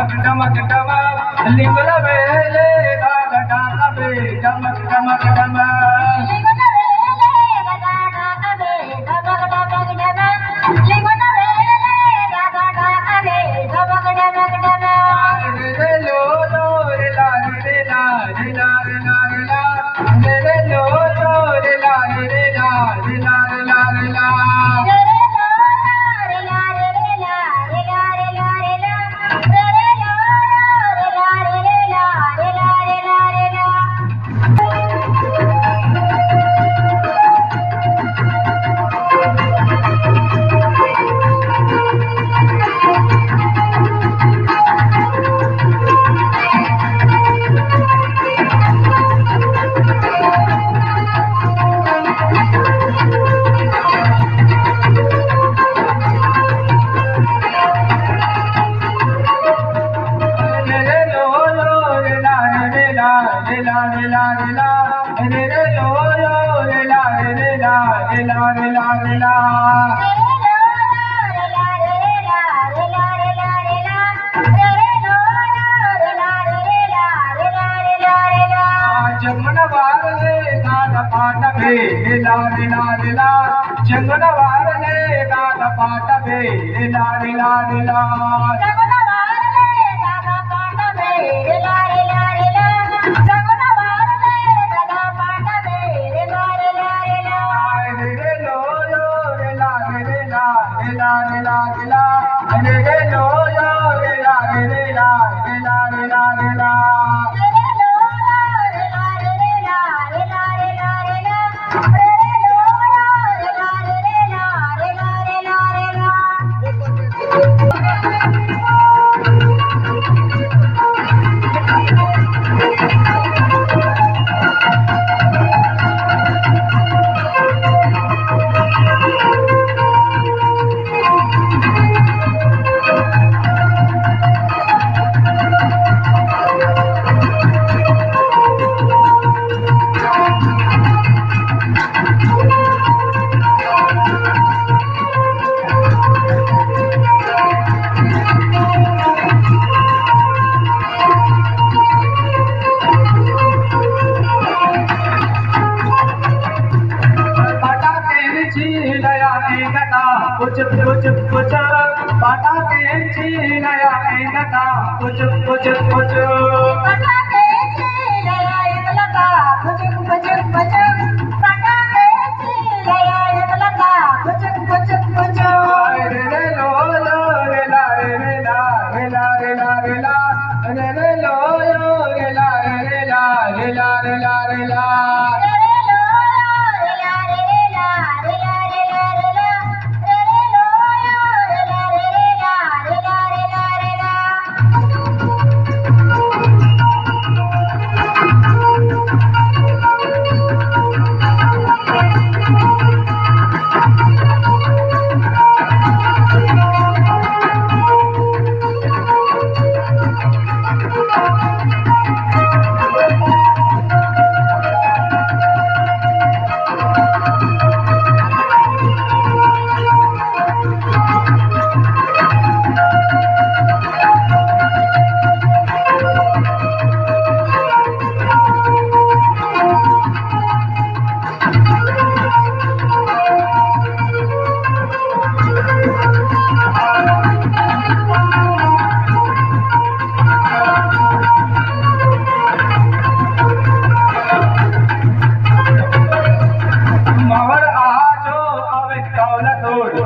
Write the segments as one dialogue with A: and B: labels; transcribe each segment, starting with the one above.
A: डमक डमक डमक लिंगला वेले गागा डाका बे डमक डमक डमक
B: लिंगला वेले गागा डाका बे डमक डमक डमक लिंगला वेले गागा डाका बे डमक डमक डमक
A: रे लो लो रे ला रे ला रे ला रे ला रे ला रे लो लो रे ला रे ला रे ला रे ला रे ला जंगना वारले गाना पाट बे ला रे ला रे ला जंगना वारले गाना पाट बे ला रे ला रे ला
B: जंगना वारले गाना पाट बे ला रे ला रे ला जंगना वारले गाना पाट बे ला रे ला रे ला
A: रे लो लो रे ला रे ला रे ला रे ला रे ला रे लो लो रे ला रे ला रे ला रे ला रे ला कुछ कुछ कुछ पाटा के नया नता कुछ कुछ कुछ
B: पाटा के नया लगा कुछ कुछ कुछ पाटा के नया लगा कुछ कुछ कुछ
A: रे लो लो रे ला रे ला रे ला रे ला रे ला रे लो लो रे ला रे ला रे ला रे ला रे ला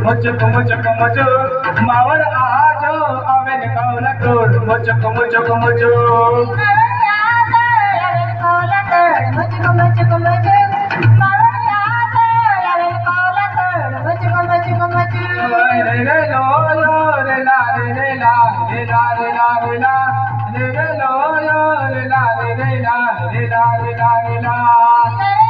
A: मुझक मुझक मुझ मावर आजो अवेन कौला तोड़ मुझक मुझक मुझ रे लो लो रे ला रे ला रे ला रे ला रे ला रे लो लो रे ला रे ला रे ला रे ला रे ला